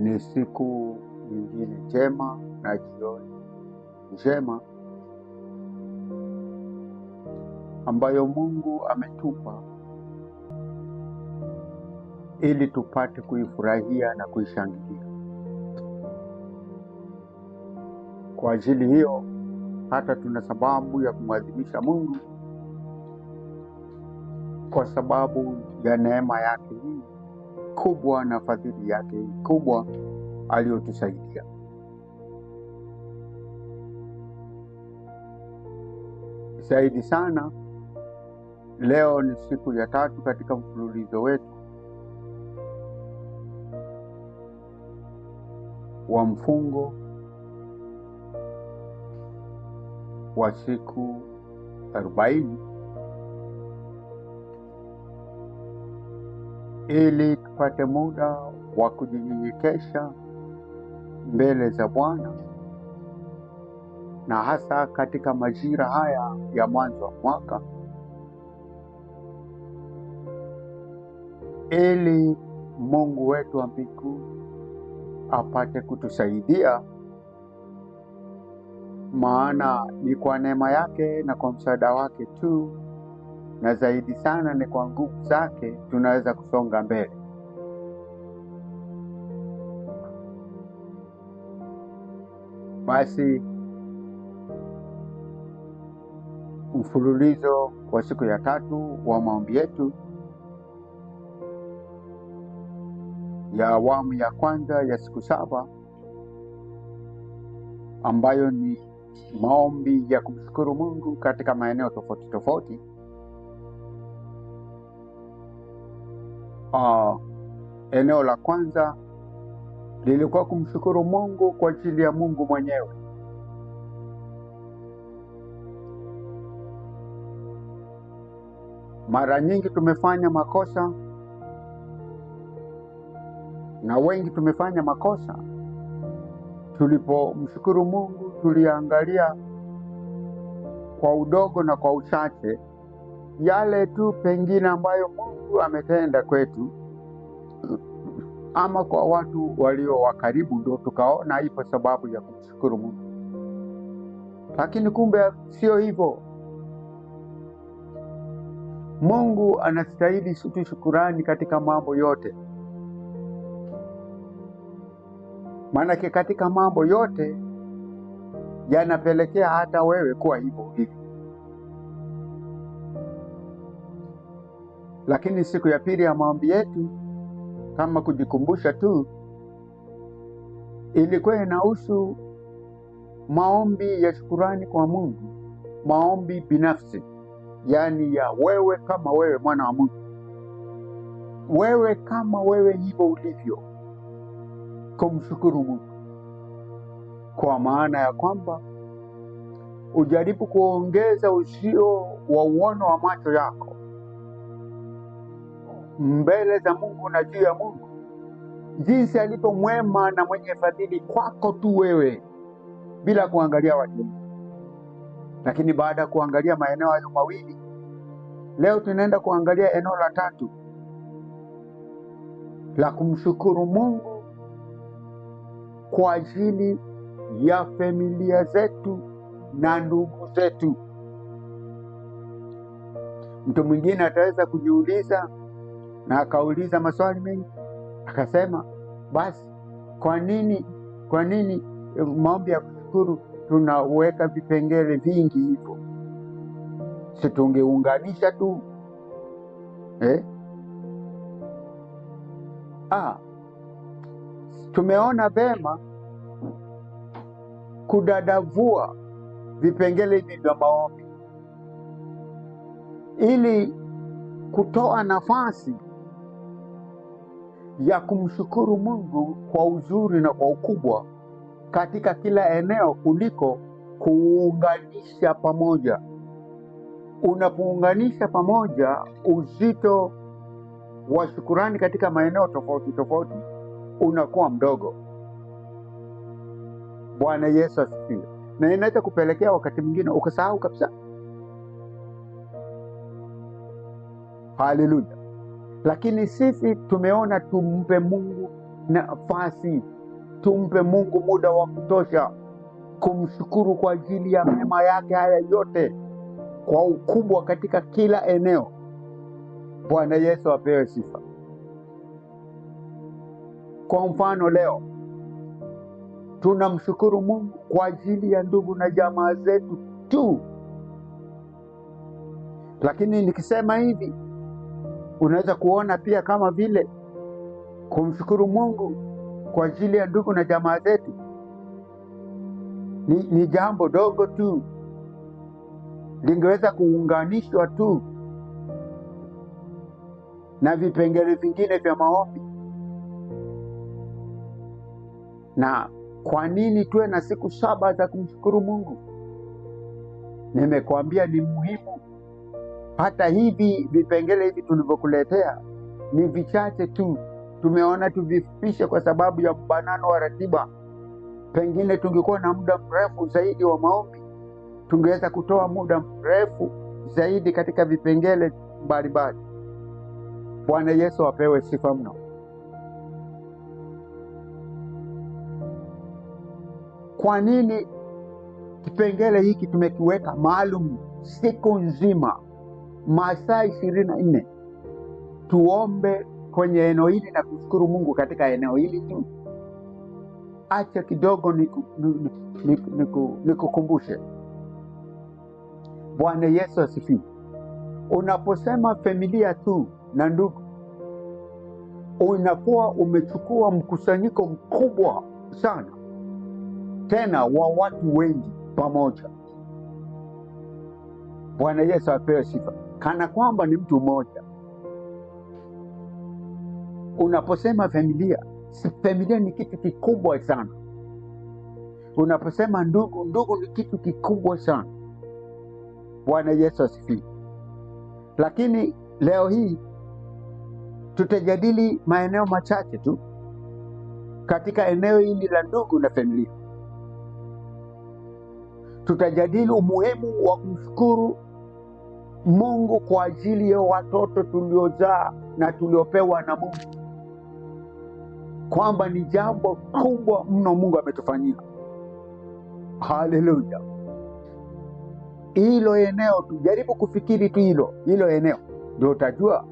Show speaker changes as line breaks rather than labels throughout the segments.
Ni siku nyingine njema na jioni njema ambayo Mungu ametupa ili tupate kuifurahia na kuishangilia. Kwa ajili hiyo hata tuna sababu ya kumwadhimisha Mungu kwa sababu ya neema yake hii kubwa na fadhili yake hii kubwa aliyotusaidia. Zaidi sana, leo ni siku ya 3 katika mfululizo wetu wa mfungo wa siku 40 ili tupate muda wa kujinyenyekesha mbele za Bwana, na hasa katika majira haya ya mwanzo wa mwaka, ili Mungu wetu wa mbinguni apate kutusaidia, maana ni kwa neema yake na kwa msaada wake tu, na zaidi sana ni kwa nguvu zake tunaweza kusonga mbele. Basi mfululizo wa siku ya 3 wa maombi yetu ya awamu ya kwanza ya siku 7, ambayo ni maombi ya kumshukuru Mungu katika maeneo tofauti tofauti. Eneo la kwanza lilikuwa kumshukuru Mungu kwa ajili ya Mungu mwenyewe. Mara nyingi tumefanya makosa, na wengi tumefanya makosa. Tulipomshukuru Mungu tuliangalia kwa udogo na kwa uchache yale tu pengine ambayo Mungu ametenda kwetu ama kwa watu walio wa karibu, ndio tukaona ipo sababu ya kumshukuru Mungu. Lakini kumbe sio hivyo. Mungu anastahili tu shukurani katika mambo yote. Maanake katika mambo yote yanapelekea hata wewe kuwa hivyo hivyo. Lakini siku ya pili ya maombi yetu, kama kujikumbusha tu, ilikuwa inahusu maombi ya shukurani kwa Mungu, maombi binafsi, yaani ya wewe kama wewe mwana wa Mungu, wewe kama wewe hivyo ulivyo, kumshukuru Mungu. Kwa maana ya kwamba ujaribu kuongeza uzio wa uono wa macho yako mbele za Mungu na juu ya Mungu, jinsi alipo mwema na mwenye fadhili kwako tu wewe, bila kuangalia watu. Lakini baada ya kuangalia maeneo hayo mawili, leo tunaenda kuangalia eneo la 3 la kumshukuru Mungu kwa ajili ya familia zetu na ndugu zetu. Mtu mwingine ataweza kujiuliza na akauliza maswali mengi, akasema, basi kwa nini maombi ya kushukuru tunaweka vipengele vingi hivyo? Si tungeunganisha tu tumeona vema kudadavua vipengele hivi vya maombi ili kutoa nafasi ya kumshukuru Mungu kwa uzuri na kwa ukubwa katika kila eneo, kuliko kuunganisha pamoja. Unapounganisha pamoja uzito wa shukurani katika maeneo tofauti tofauti unakuwa mdogo. Bwana Yesu asifiwe. Na inaweza kupelekea wakati mwingine ukasahau kabisa. Haleluya. Lakini sisi tumeona tumpe Mungu nafasi, tumpe Mungu muda wa kutosha kumshukuru kwa ajili ya mema yake haya yote kwa ukubwa katika kila eneo. Bwana Yesu apewe sifa. Kwa mfano, leo tunamshukuru Mungu kwa ajili ya ndugu na jamaa zetu tu. Lakini nikisema hivi, unaweza kuona pia kama vile kumshukuru Mungu kwa ajili ya ndugu na jamaa zetu ni jambo dogo tu, lingeweza kuunganishwa tu na vipengele vingine vya maombi. Na kwa nini tuwe na siku 7 za kumshukuru Mungu? Nimekuambia ni muhimu. Hata hivi vipengele hivi tulivyokuletea ni vichache tu, tumeona tuvifupishe kwa sababu ya mbanano wa ratiba. Pengine tungekuwa na muda mrefu zaidi wa maombi, tungeweza kutoa muda mrefu zaidi katika vipengele mbalimbali. Bwana Yesu apewe sifa mno. Kwa nini kipengele hiki tumekiweka maalum siku nzima, masaa 24? Tuombe kwenye eneo hili na kushukuru Mungu katika eneo hili tu. Acha kidogo nikukumbushe. Bwana Yesu asifiwe. Unaposema familia tu na ndugu, unakuwa umechukua mkusanyiko mkubwa sana, tena wa watu wengi pamoja. Bwana Yesu apewe sifa. Kana kwamba ni mtu mmoja. Unaposema familia, familia ni kitu kikubwa sana. Unaposema ndugu, ndugu ni kitu kikubwa sana. Bwana Yesu asifiwe. Lakini leo hii tutajadili maeneo machache tu katika eneo hili la ndugu na familia. Tutajadili umuhimu wa kumshukuru Mungu kwa ajili ya watoto tuliozaa na tuliopewa na Mungu, kwamba ni jambo kubwa mno Mungu ametufanyia. Haleluya. Hilo eneo tujaribu kufikiri tu hilo eneo, ndio utajua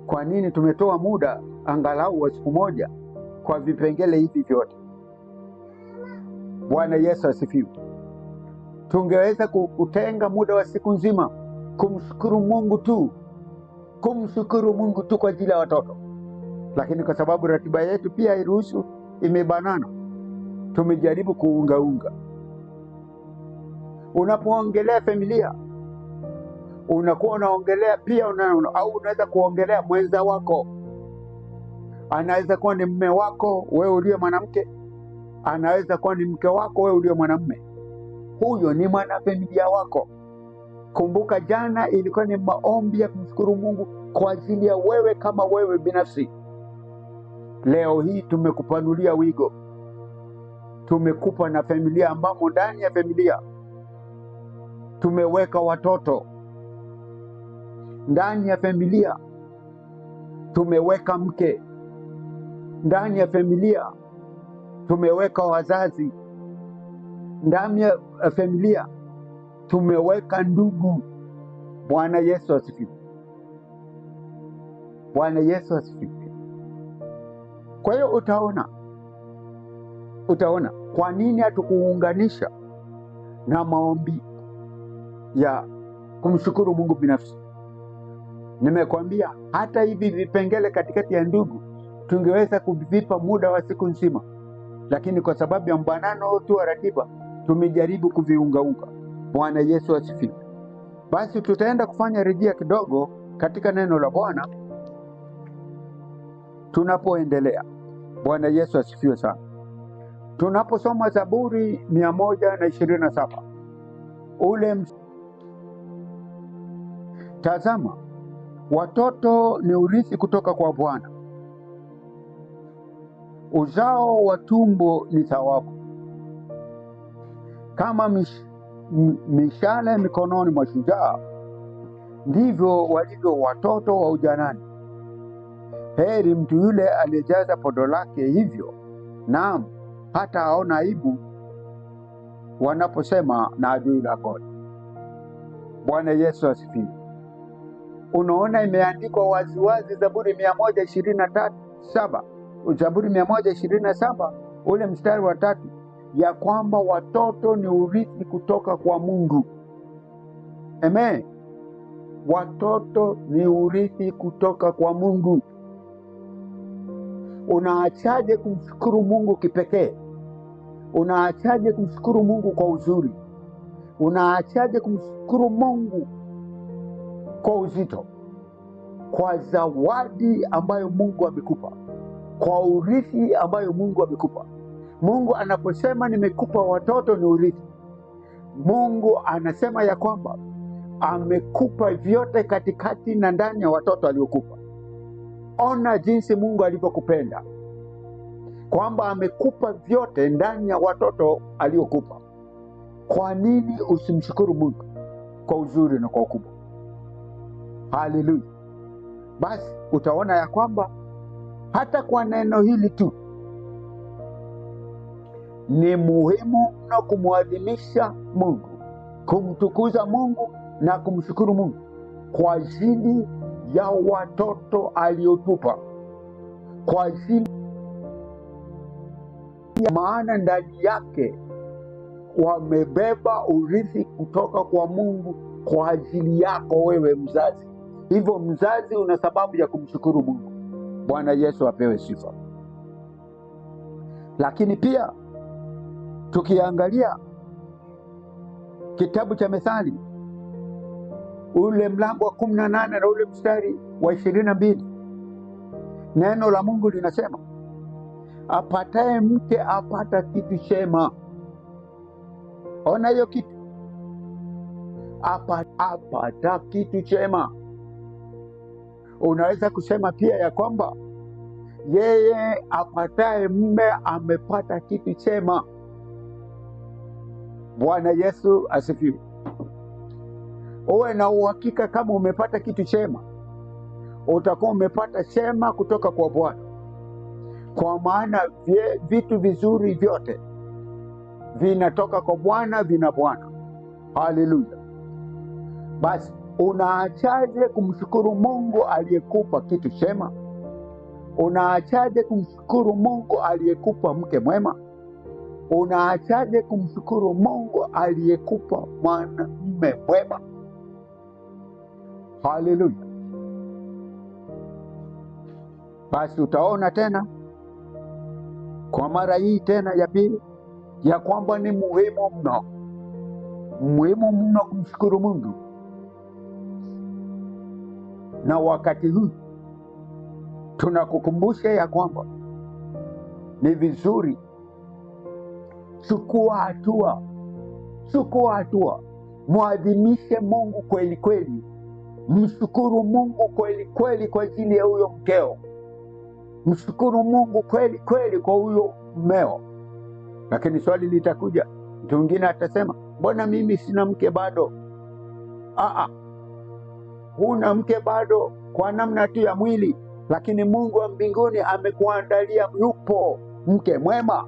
kwa nini tumetoa muda angalau wa siku moja kwa vipengele hivi vyote. Bwana Yesu asifiwe. Tungeweza kutenga muda wa siku nzima kumshukuru Mungu tu, kwa ajili ya watoto, lakini kwa sababu ratiba yetu pia hairuhusu, imebanana, tumejaribu kuunga. Unapoongelea familia, unakuwa unaongelea pia au unaweza kuongelea mwenza wako. Anaweza kuwa ni mume wako wewe uliye mwanamke, anaweza kuwa ni mke wako wewe uliye mwanamume. Huyo ni mwanafamilia wako. Kumbuka jana ilikuwa ni maombi ya kumshukuru Mungu kwa ajili ya wewe kama wewe binafsi. Leo hii tumekupanulia wigo, tumekupa na familia, ambamo ndani ya familia tumeweka watoto, ndani ya familia tumeweka mke, ndani ya familia tumeweka wazazi, ndani ya familia tumeweka ndugu. Bwana Yesu asifiwe. Bwana Yesu asifiwe. Kwa hiyo utaona kwa nini hatukuunganisha na maombi ya kumshukuru Mungu binafsi. Nimekwambia hata hivi vipengele katikati ya ndugu tungeweza kuvipa muda wa siku nzima, lakini kwa sababu ya mbanano tu wa ratiba tumejaribu kuviungaunga. Bwana Yesu asifiwe. Basi tutaenda kufanya rejea kidogo katika neno la Bwana tunapoendelea. Bwana Yesu asifiwe sana. Tunaposoma Zaburi 127 tazama, watoto ni urithi kutoka kwa Bwana, uzao wa tumbo ni thawabu. Kama mishale mikononi mwa shujaa, ndivyo walivyo watoto wa ujanani. Heri mtu yule aliyejaza podo lake hivyo, naam, hata aona aibu wanaposema na adui la kodi. Bwana Yesu asifiwe. Unaona, imeandikwa waziwazi Zaburi 127, Zaburi 127 ule mstari wa 3, ya kwamba watoto ni urithi kutoka kwa Mungu. Amen. Watoto ni urithi kutoka kwa Mungu. Unaachaje kumshukuru Mungu kipekee? Unaachaje kumshukuru Mungu kwa uzuri? Unaachaje kumshukuru Mungu kwa uzito, kwa zawadi ambayo Mungu amekupa, kwa urithi ambayo Mungu amekupa? Mungu anaposema nimekupa watoto ni urithi, Mungu anasema ya kwamba amekupa vyote katikati na ndani ya watoto aliokupa. Ona jinsi Mungu alivyokupenda, kwamba amekupa vyote ndani ya watoto aliokupa. Kwa nini usimshukuru Mungu kwa uzuri na kwa ukubwa? Haleluya! Basi utaona ya kwamba hata kwa neno hili tu ni muhimu mno kumwadhimisha Mungu, kumtukuza Mungu na kumshukuru Mungu kwa ajili ya watoto aliotupa, kwa ajili ya maana ndani yake wamebeba urithi kutoka kwa Mungu kwa ajili yako wewe mzazi. Hivyo mzazi una sababu ya kumshukuru Mungu. Bwana Yesu apewe sifa. Lakini pia tukiangalia kitabu cha Methali ule mlango wa 18 na ule mstari wa 22, neno la Mungu linasema, apataye mke apata kitu chema. Ona hiyo kitu, apata kitu chema. Unaweza kusema pia ya kwamba yeye apataye mume amepata kitu chema. Bwana Yesu asifiwe. Uwe na uhakika kama umepata kitu chema, utakuwa umepata chema kutoka kwa Bwana, kwa maana vitu vizuri vyote vinatoka kwa Bwana, vina Bwana. Haleluya! Basi unaachaje kumshukuru Mungu aliyekupa kitu chema? Unaachaje kumshukuru Mungu aliyekupa mke mwema? Unaachaje kumshukuru Mungu aliyekupa mwanamume mwema? Haleluya! Basi utaona tena kwa mara hii tena ya pili ya kwamba ni muhimu mno kumshukuru Mungu. Na wakati huu tunakukumbusha ya kwamba ni vizuri, chukua hatua, muadhimishe Mungu kweli kweli, mshukuru Mungu kweli kweli kwa ajili ya huyo mkeo, mshukuru Mungu kweli kweli kwa huyo mmeo. Lakini swali litakuja, mtu mwingine atasema, mbona mimi sina mke bado? Huna mke bado kwa namna tu ya mwili, lakini Mungu wa mbinguni amekuandalia, yupo mke mwema.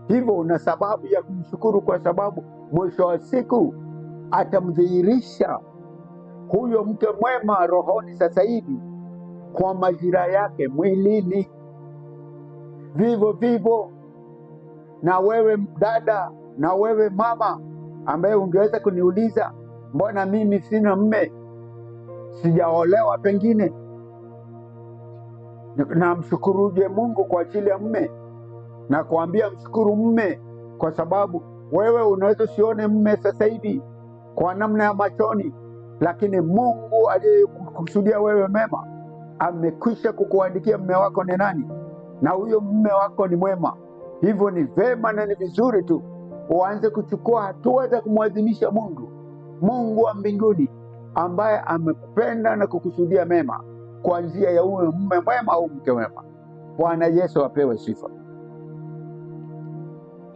Hivyo una sababu ya kumshukuru, kwa sababu mwisho wa siku atamdhihirisha huyo mke mwema rohoni sasa hivi kwa majira yake mwilini. Vivyo vivyo na wewe dada, na wewe mama ambaye ungeweza kuniuliza, mbona mimi sina mme, sijaolewa pengine, na mshukuruje Mungu kwa ajili ya mme? Na kuambia mshukuru mme, kwa sababu wewe unaweza usione mme sasa hivi kwa namna ya machoni, lakini Mungu aliyekusudia wewe mema amekwisha kukuandikia mme wako ni nani, na huyo mme wako ni mwema. Hivyo ni vema na ni vizuri tu uanze kuchukua hatua za kumwadhimisha Mungu wa mbinguni ambaye amekupenda na kukusudia mema kwa njia ya huyo mme mwema au mke mwema. Bwana Yesu apewe sifa.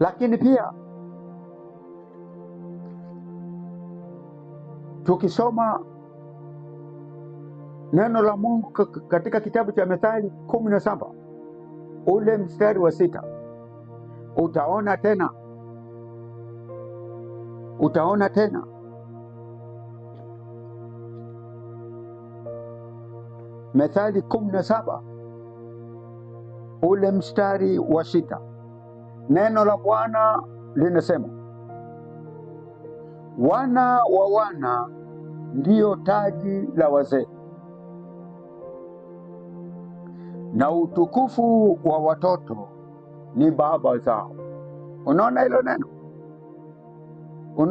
Lakini pia tukisoma Neno la Mungu katika kitabu cha Methali 17 ule mstari wa 6, utaona tena Methali 17 ule mstari wa 6, neno la Bwana linasema, wana wa wana ndio taji la wazee, na utukufu wa watoto ni baba zao. Unaona hilo neno?